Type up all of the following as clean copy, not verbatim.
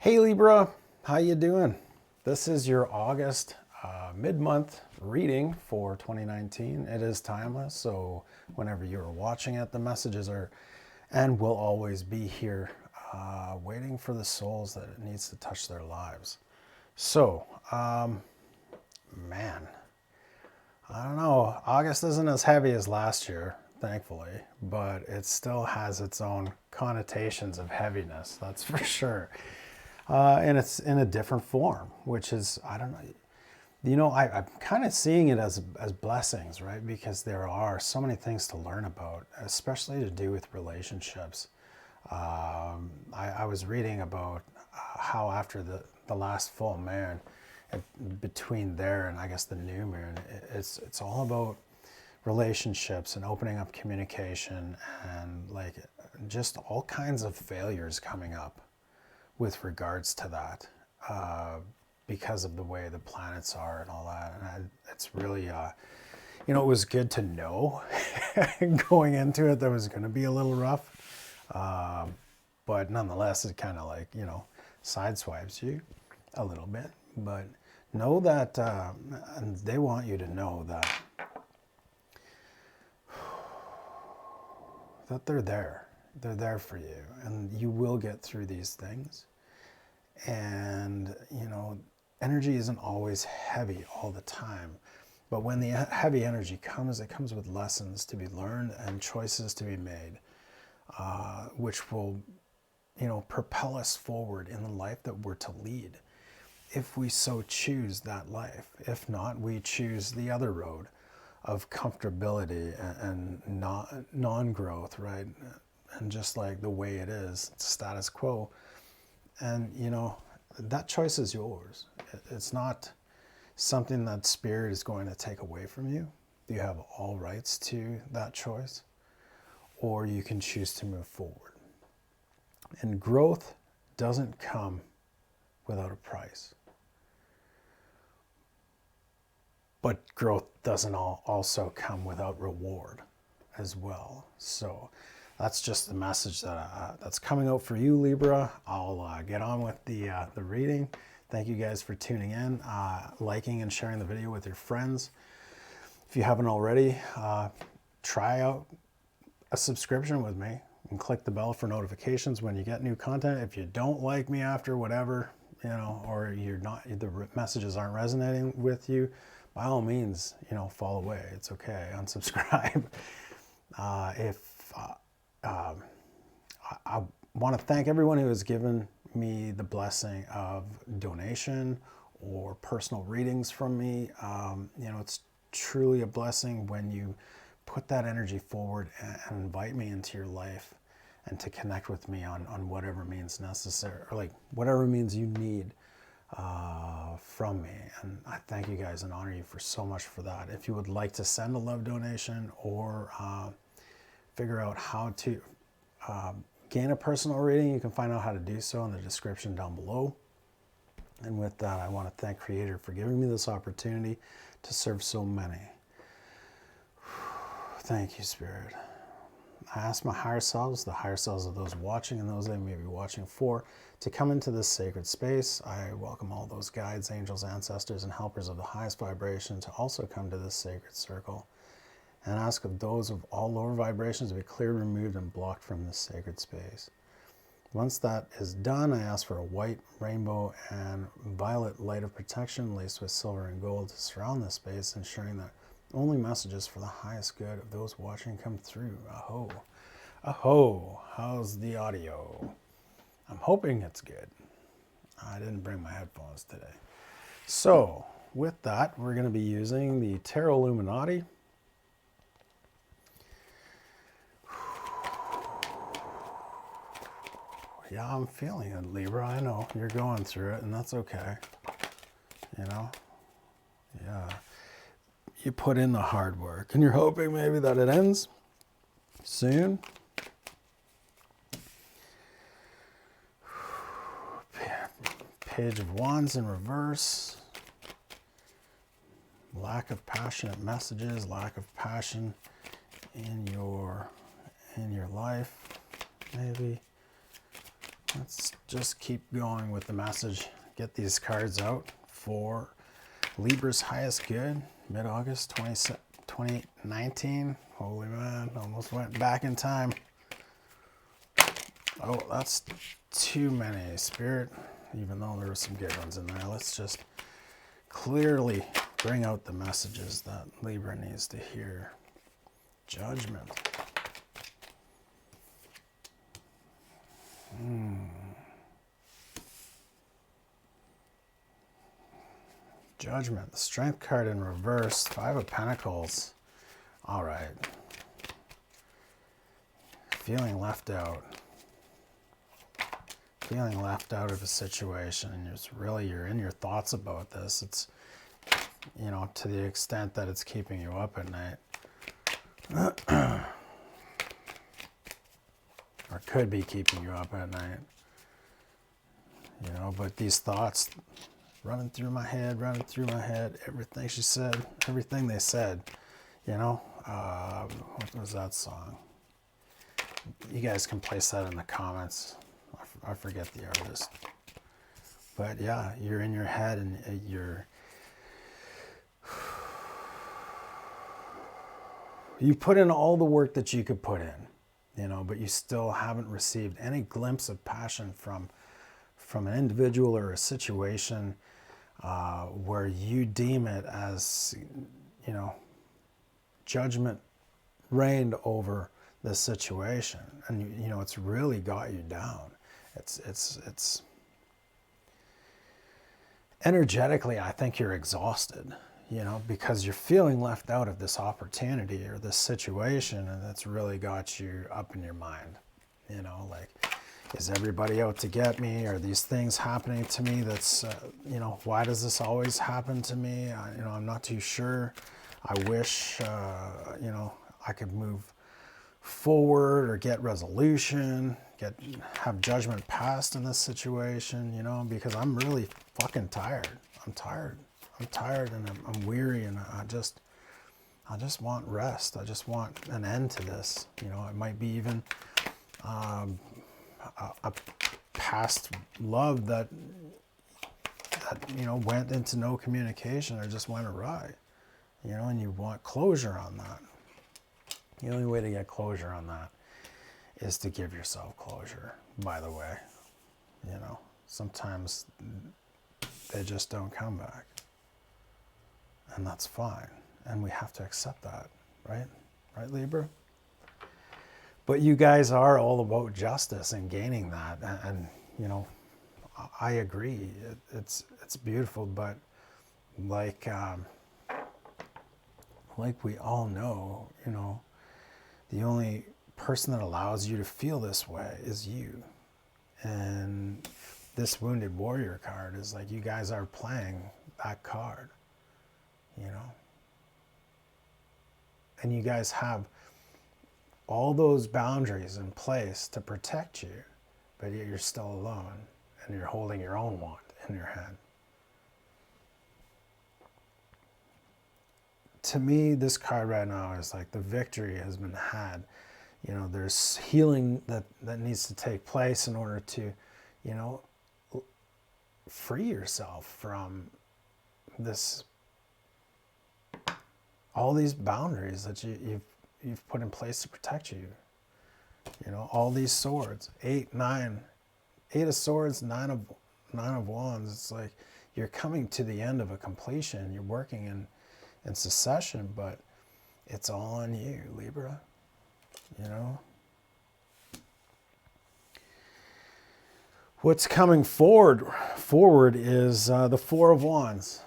Hey Libra, how you doing? This is your August mid-month reading for 2019. It is timeless, so whenever you're watching it, the messages are and will always be here, waiting for the souls that it needs to touch their lives. So, man, I don't know. August isn't as heavy as last year, thankfully, but it still has its own connotations of heaviness, that's for sure. And it's in a different form, which is, I don't know, I'm kind of seeing it as blessings, right? Because there are so many things to learn about, especially to do with relationships. I was reading about how after the last full moon, between there and I guess the new moon, it's all about relationships and opening up communication and like just all kinds of failures coming up with regards to that, because of the way the planets are and all that. And it's really, it was good to know going into it that was going to be a little rough. But nonetheless, it kind of like, sideswipes you a little bit. But know that, and they want you to know that they're there. They're there for you, and you will get through these things. And, energy isn't always heavy all the time. But when the heavy energy comes, it comes with lessons to be learned and choices to be made, which will, propel us forward in the life that we're to lead, if we so choose that life. If not, we choose the other road of comfortability and non-growth, right? And just like the way it is, status quo. And, that choice is yours. It's not something that spirit is going to take away from you. You have all rights to that choice, or you can choose to move forward. And growth doesn't come without a price. But growth doesn't also come without reward as well. So that's just the message that's coming out for you, Libra. I'll get on with the reading. Thank you guys for tuning in, liking and sharing the video with your friends. If you haven't already, try out a subscription with me and click the bell for notifications when you get new content. If you don't like me after whatever, or the messages aren't resonating with you, by all means, fall away. It's okay. Unsubscribe. I want to thank everyone who has given me the blessing of donation or personal readings from me. It's truly a blessing when you put that energy forward and invite me into your life and to connect with me on whatever means necessary, or like whatever means you need from me. And I thank you guys and honor you for so much for that. If you would like to send a love donation or figure out how to gain a personal reading, you can find out how to do so in the description down below. And with that, I want to thank Creator for giving me this opportunity to serve so many. Thank you, Spirit. I ask my higher selves, the higher selves of those watching and those they may be watching for, to come into this sacred space. I welcome all those guides, angels, ancestors, and helpers of the highest vibration to also come to this sacred circle, and ask of those of all lower vibrations to be cleared, removed, and blocked from this sacred space. Once that is done, I ask for a white, rainbow, and violet light of protection laced with silver and gold to surround this space, ensuring that only messages for the highest good of those watching come through. Aho. Aho. How's the audio? I'm hoping it's good. I didn't bring my headphones today. So, with that, we're going to be using the Tarot Illuminati Yeah, I'm feeling it, Libra. I know you're going through it, and that's okay. You know? Yeah. You put in the hard work, and you're hoping maybe that it ends soon. Page of Wands in reverse. Lack of passionate messages, lack of passion in your life, maybe. Let's just keep going with the message. Get these cards out for Libra's highest good, mid-August 2019. Holy man, almost went back in time. Oh, that's too many, Spirit, even though there were some good ones in there. Let's just clearly bring out the messages that Libra needs to hear. Judgment. Judgment. The Strength card in reverse. 5 of Pentacles. All right. Feeling left out. Feeling left out of a situation, and it's really, you're in your thoughts about this. It's, you know, to the extent that it's keeping you up at night. Or could be keeping you up at night. You know, but these thoughts running through my head, everything she said, everything they said, you know. What was that song? You guys can place that in the comments. I forget the artist. But yeah, you're in your head, and you put in all the work that you could put in, you know, but you still haven't received any glimpse of passion from an individual or a situation where you deem it as, you know, judgment reigned over this situation, and you know, it's really got you down. It's energetically, I think you're exhausted, you know, because you're feeling left out of this opportunity or this situation, and it's really got you up in your mind, you know, like, is everybody out to get me? Are these things happening to me? That's, you know, why does this always happen to me? You know, I'm not too sure. I wish, you know, I could move forward or get resolution, have judgment passed in this situation, you know, because I'm really fucking tired. I'm tired, and I'm weary, and I just want rest. I just want an end to this. You know, it might be even a past love that you know, went into no communication or just went awry, you know, and you want closure on that. The only way to get closure on that is to give yourself closure, by the way. You know, sometimes they just don't come back. And that's fine. And we have to accept that, right? Right, Libra? But you guys are all about justice and gaining that. And you know, I agree. It's beautiful, but like we all know, you know, the only person that allows you to feel this way is you. And this Wounded Warrior card is like, you guys are playing that card, you know. And you guys have all those boundaries in place to protect you, but yet you're still alone, and you're holding your own wand in your hand. To me, this card right now is like the victory has been had. You know, there's healing that needs to take place in order to, you know, free yourself from this, all these boundaries that you've put in place to protect you. You know, all these swords, 8, 9, 8 of swords, 9 of wands. It's like you're coming to the end of a completion. You're working in succession, but it's all on you, Libra. You know, what's coming forward is the 4 of wands.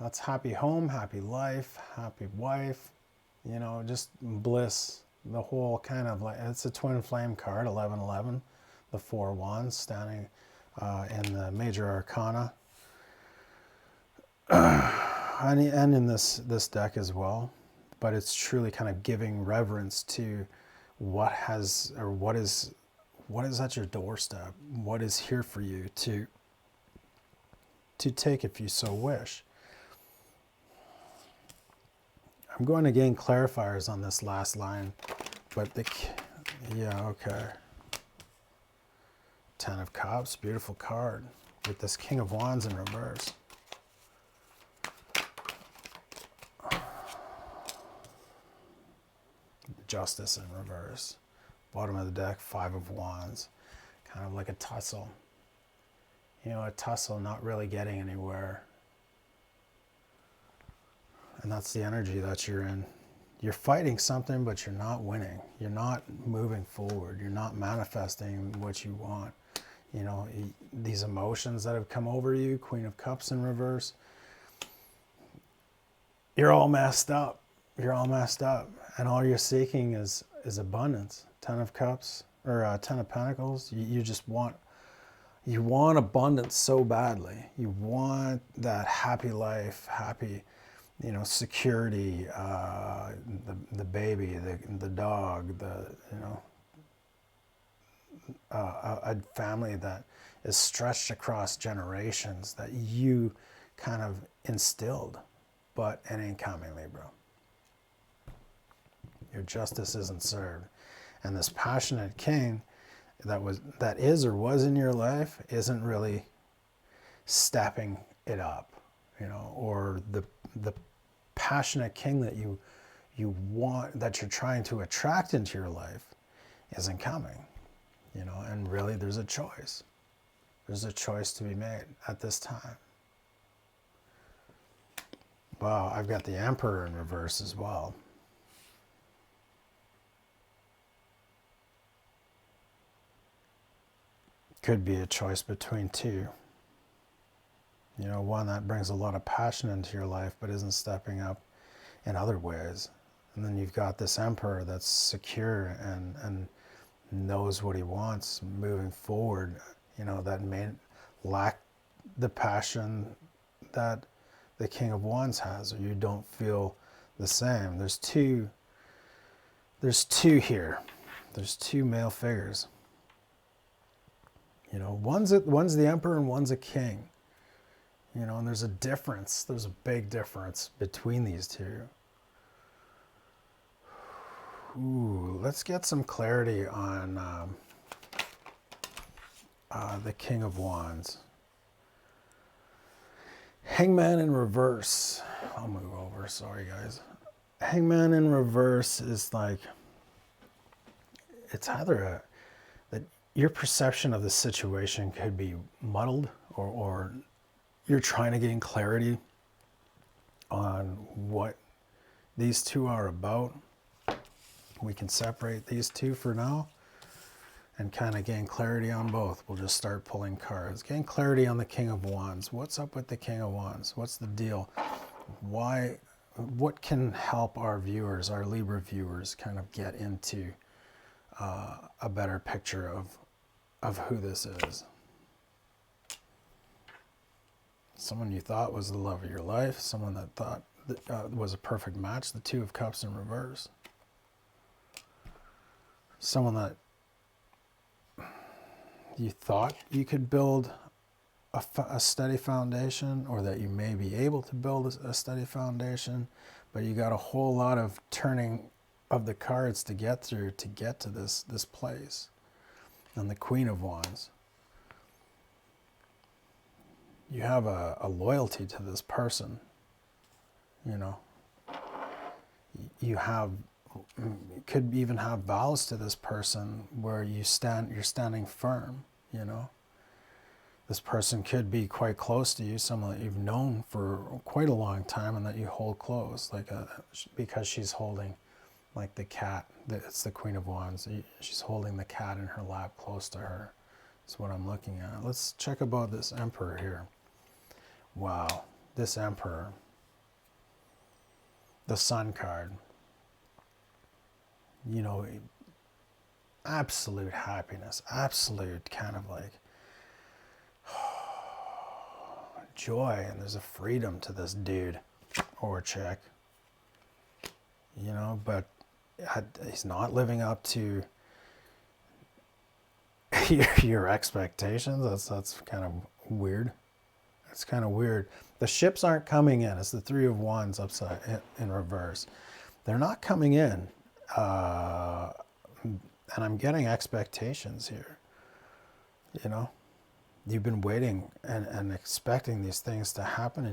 That's happy home, happy life, happy wife, you know, just bliss. The whole kind of like, it's a twin flame card, 1111. the Four of Wands standing in the major arcana, and in this deck as well. But it's truly kind of giving reverence to what has, or what is at your doorstep, what is here for you to take if you so wish. I'm going to gain clarifiers on this last line, but yeah, okay. Ten of Cups, beautiful card, with this King of Wands in reverse. Justice in reverse. Bottom of the deck, Five of Wands. Kind of like a tussle. You know, a tussle, not really getting anywhere. And that's the energy that you're in. You're fighting something, but you're not winning. You're not moving forward. You're not manifesting what you want. You know, these emotions that have come over you, Queen of Cups in reverse, you're all messed up. You're all messed up. And all you're seeking is abundance. Ten of Cups, or Ten of Pentacles. You just want, you want abundance so badly. You want that happy life, happy, you know, security, the baby, the dog, you know, a family that is stretched across generations that you kind of instilled, but it ain't coming, Libra. Your justice isn't served. And this passionate king that is or was in your life isn't really stepping it up, you know, or the passionate king that you want, that you're trying to attract into your life isn't coming, you know. And really there's a choice. There's a choice to be made at this time. Wow, I've got the Emperor in reverse as well. Could be a choice between two. You know, one that brings a lot of passion into your life but isn't stepping up in other ways. And then you've got this Emperor that's secure and knows what he wants moving forward, you know, that may lack the passion that the King of Wands has, or you don't feel the same. There's two here. There's two male figures. You know, one's the Emperor and one's a king. You know, and there's a difference. There's a big difference between these two. Ooh, let's get some clarity on the King of Wands. Hangman in reverse. I'll move over, sorry guys. Hangman in reverse is like, it's either that your perception of the situation could be muddled, or you're trying to gain clarity on what these two are about. We can separate these two for now and kind of gain clarity on both. We'll just start pulling cards. Gain clarity on the King of Wands. What's up with the King of Wands? What's the deal? Why? What can help our viewers, our Libra viewers, kind of get into a better picture of who this is? Someone you thought was the love of your life, someone that thought was a perfect match, the Two of Cups in reverse. Someone that you thought you could build a steady foundation, or that you may be able to build a steady foundation, but you got a whole lot of turning of the cards to get through to get to this place. And the Queen of Wands. You have a loyalty to this person, you know. You could even have vows to this person where you're standing firm, you know. This person could be quite close to you, someone that you've known for quite a long time and that you hold close, like because she's holding like the cat. It's the Queen of Wands. She's holding the cat in her lap close to her. That's what I'm looking at. Let's check about this Emperor here. Wow, this Emperor. The Sun card. You know, absolute happiness, absolute kind of like joy, and there's a freedom to this dude or chick, you know, but he's not living up to your expectations. That's kind of weird. It's kind of weird. The ships aren't coming in. It's the Three of Wands upside in reverse. They're not coming in. And I'm getting expectations here. You know, you've been waiting and expecting these things to happen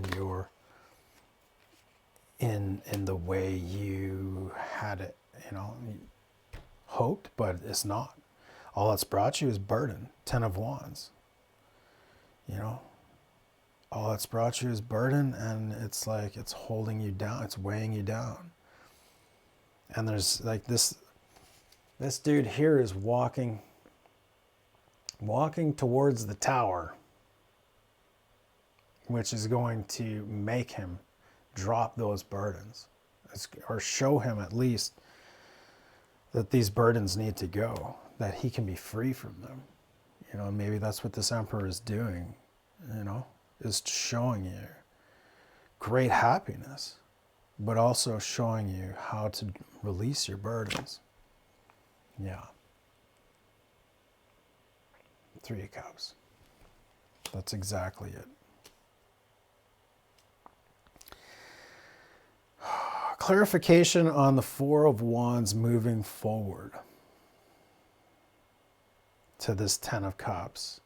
in the way you had it, you know, hoped, but it's not. All that's brought you is burden. 10 of Wands. You know, all that's brought you is burden, and it's like it's holding you down. It's weighing you down. And there's like this dude here is walking towards the tower, which is going to make him drop those burdens, or show him at least that these burdens need to go, that he can be free from them. You know, maybe that's what this Emperor is doing, you know, is showing you great happiness, but also showing you how to release your burdens. Yeah. 3 of Cups. That's exactly it. Clarification on the 4 of Wands moving forward to this 10 of Cups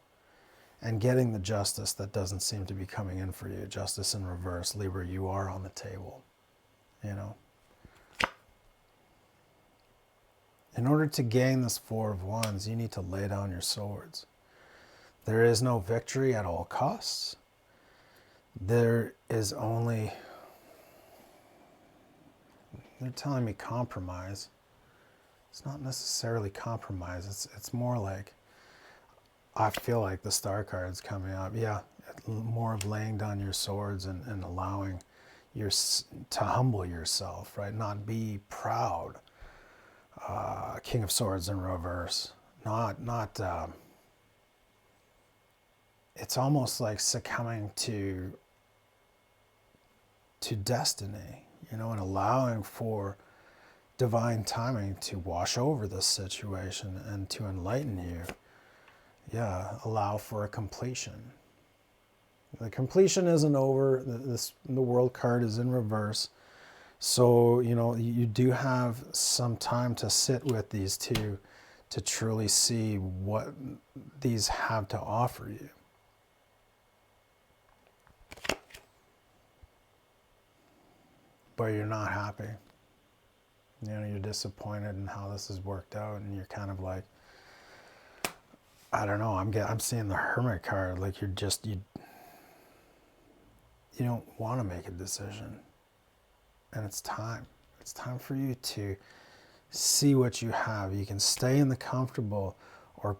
and getting the justice that doesn't seem to be coming in for you. Justice in reverse. Libra, you are on the table. You know, in order to gain this 4 of Wands, you need to lay down your swords. There is no victory at all costs. There is only, they're telling me compromise. It's not necessarily compromise. It's more like, I feel like the Star card's coming up. Yeah, more of laying down your swords and allowing to humble yourself, right? Not be proud. King of Swords in reverse. It's almost like succumbing to destiny, you know, and allowing for divine timing to wash over this situation and to enlighten you. Yeah, allow for a completion. The completion isn't over. The World card is in reverse. So, you know, you do have some time to sit with these two to truly see what these have to offer you. But you're not happy. You know, you're disappointed in how this has worked out, and you're kind of like, I don't know, I'm seeing the Hermit card, like you don't want to make a decision. And it's time. It's time for you to see what you have. You can stay in the comfortable or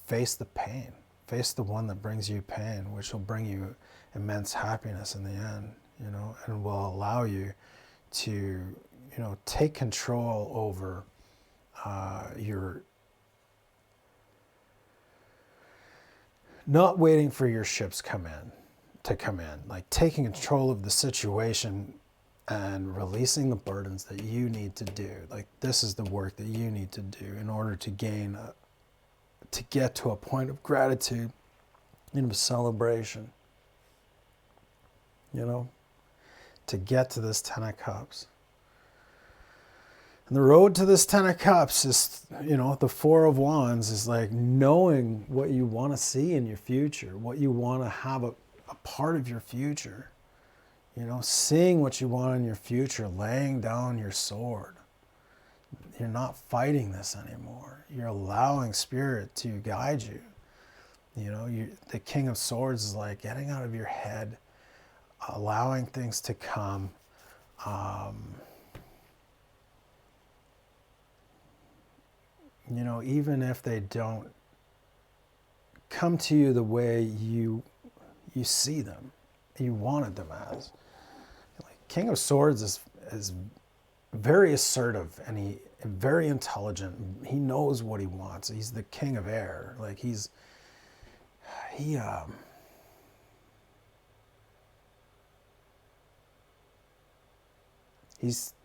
face the pain. Face the one that brings you pain, which will bring you immense happiness in the end, you know, and will allow you to, you know, take control over your, not waiting for your ships to come in, like taking control of the situation and releasing the burdens that you need to do. Like, this is the work that you need to do in order to gain, to get to a point of gratitude and of celebration, you know, to get to this 10 of Cups. And the road to this 10 of Cups is, you know, the 4 of Wands is like knowing what you want to see in your future, what you want to have a part of your future. You know, seeing what you want in your future, laying down your sword. You're not fighting this anymore. You're allowing Spirit to guide you. You know, the King of Swords is like getting out of your head, allowing things to come. You know, even if they don't come to you the way you see them, you wanted them as. Like, King of Swords is very assertive, and he very intelligent. He knows what he wants. He's the king of air. Like he's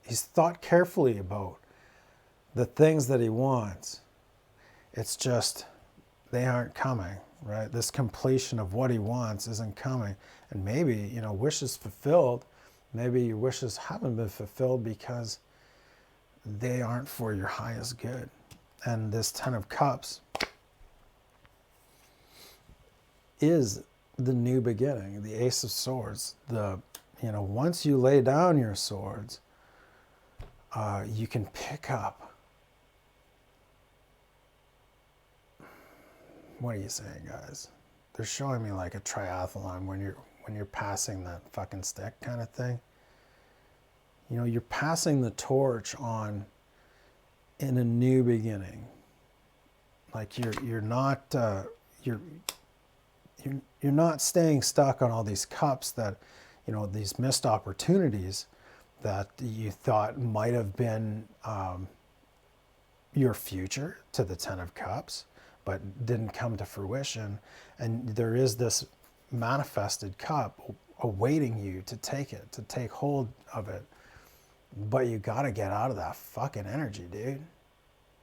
thought carefully about the things that he wants. It's just they aren't coming, right? This completion of what he wants isn't coming. And maybe, you know, wishes fulfilled, maybe your wishes haven't been fulfilled because they aren't for your highest good. And this Ten of Cups is the new beginning, the Ace of Swords. You know, once you lay down your swords, you can pick up. What are you saying, guys? They're showing me like a triathlon when you're passing that fucking stick kind of thing. You know, you're passing the torch on in a new beginning. Like you're not staying stuck on all these cups that, you know, these missed opportunities that you thought might have been your future to the Ten of Cups, but didn't come to fruition. And there is this manifested cup awaiting you to take it, to take hold of it. But you got to get out of that fucking energy, dude.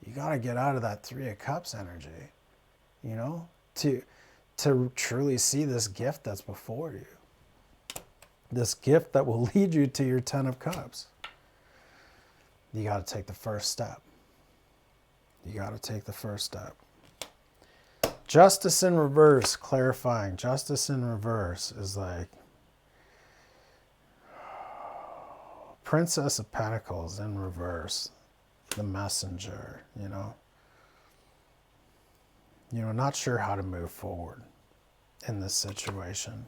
You got to get out of that Three of Cups energy, you know, to truly see this gift that's before you. This gift that will lead you to your Ten of Cups. You got to take the first step. You got to take the first step. Justice in reverse, clarifying. Justice in reverse is like Princess of Pentacles in reverse. The messenger, you know. You know, not sure how to move forward in this situation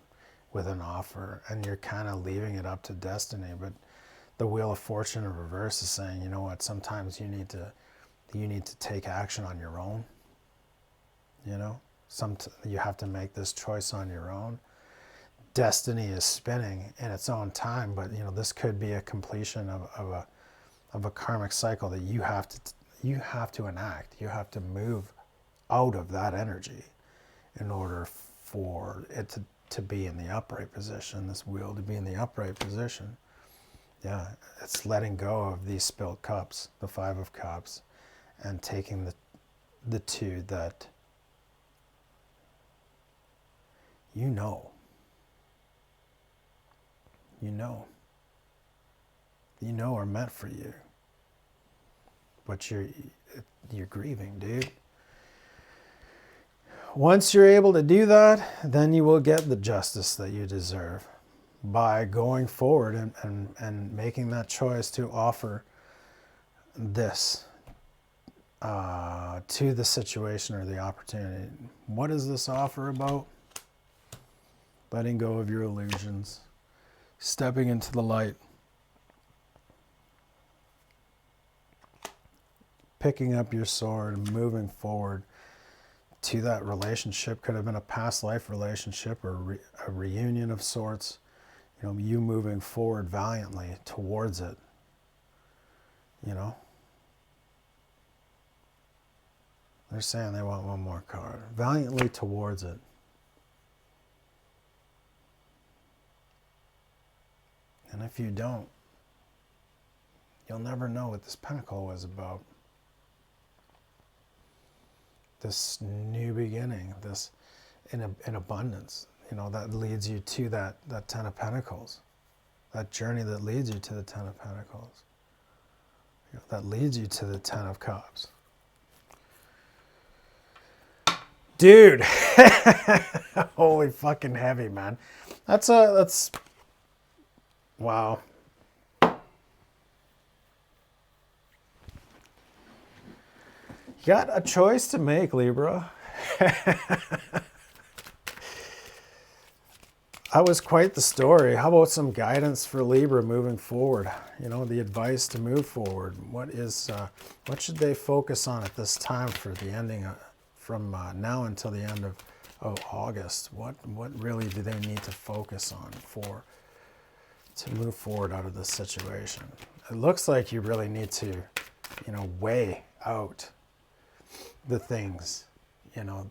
with an offer, and you're kind of leaving it up to destiny. But the Wheel of Fortune in reverse is saying, you know what, sometimes you need to take action on your own. You know, you have to make this choice on your own. Destiny is spinning in its own time, but you know, this could be a completion of a karmic cycle that you have to enact. You have to move out of that energy in order for it to be in the upright position, this wheel to be in the upright position. Yeah, it's letting go of these spilled cups, the Five of Cups, and taking the two that you know are meant for you, but you're grieving, dude. Once you're able to do that, then you will get the justice that you deserve by going forward and making that choice to offer this to the situation or the opportunity. What is this offer about? Letting go of your illusions, stepping into the light, picking up your sword and moving forward to that relationship. Could have been a past life relationship or a reunion of sorts. You know, you moving forward valiantly towards it. You know, they're saying they want one more card. Valiantly towards it. And if you don't, you'll never know what this pentacle was about. This new beginning, this in abundance, you know, that leads you to that Ten of Pentacles, that journey that leads you to the Ten of Pentacles, you know, that leads you to the Ten of Cups. Dude, holy fucking heavy, man. That's wow. You got a choice to make, Libra. That was quite the story. How about some guidance for Libra moving forward? You know, the advice to move forward. What should they focus on at this time for the ending, from now until the end of August? What really do they need to focus on to move forward out of this situation? it looks like you really need to, you know, weigh out the things, you know,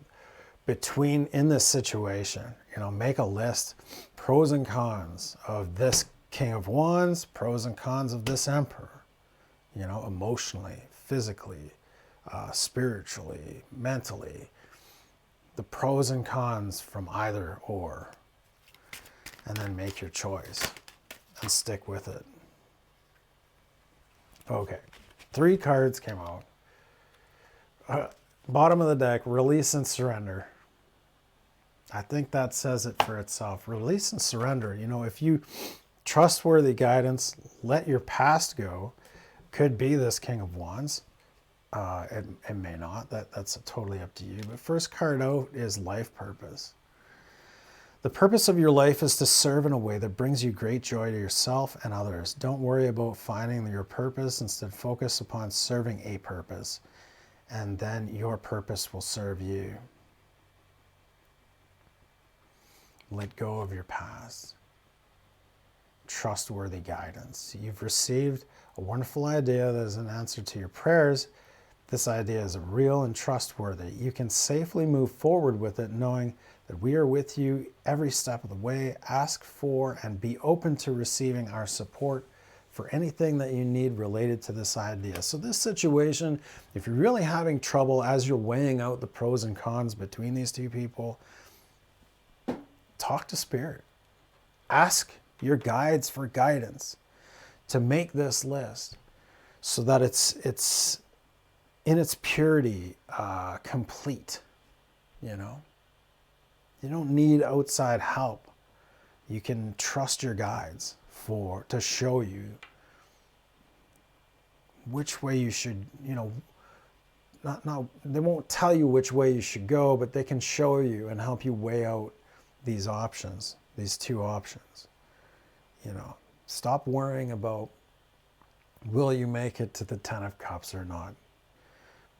in this situation, you know, make a list, pros and cons of this King of Wands, pros and cons of this Emperor, you know, emotionally, physically, spiritually, mentally, the pros and cons from either or, and then make your choice and stick with it. Okay, 3 cards came out. Bottom of the deck, release and surrender. I think that says it for itself. Release and surrender. You know, if you trustworthy guidance, let your past go. Could be this King of Wands. It may not. That's totally up to you. But first card out is life purpose. The purpose of your life is to serve in a way that brings you great joy to yourself and others. Don't worry about finding your purpose. Instead, focus upon serving a purpose. And then your purpose will serve you. Let go of your past. Trustworthy guidance. You've received a wonderful idea that is an answer to your prayers. This idea is real and trustworthy. You can safely move forward with it, knowing that we are with you every step of the way. Ask for and be open to receiving our support for anything that you need related to this idea. So this situation, if you're really having trouble as you're weighing out the pros and cons between these two people, talk to Spirit. Ask your guides for guidance to make this list so that it's in its purity, complete. You know, you don't need outside help. You can trust your guides to show you which way you should, you know, they won't tell you which way you should go, but they can show you and help you weigh out these options, these 2 options. You know, stop worrying about will you make it to the 10 of Cups or not.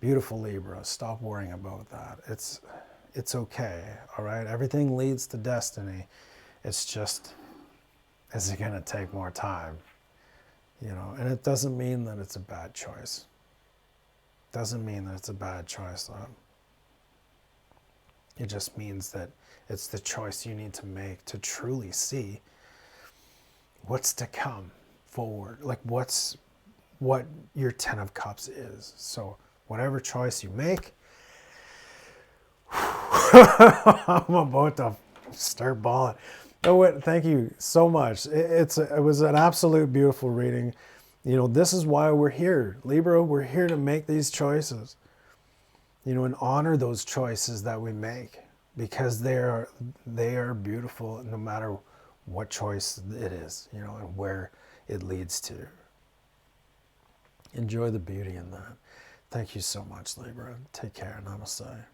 Beautiful Libra, stop worrying about that. It's okay, all right? Everything leads to destiny. It's just, is it going to take more time? You know, and it doesn't mean that it's a bad choice. Doesn't mean that it's a bad choice, though. It just means that it's the choice you need to make to truly see what's to come forward. Like what your 10 of Cups is. So whatever choice you make, I'm about to start bawling. Oh, thank you so much. It was an absolute beautiful reading. You know, this is why we're here. Libra, we're here to make these choices. You know, and honor those choices that we make, because they are beautiful no matter what choice it is, you know, and where it leads to. Enjoy the beauty in that. Thank you so much, Libra. Take care. Namaste.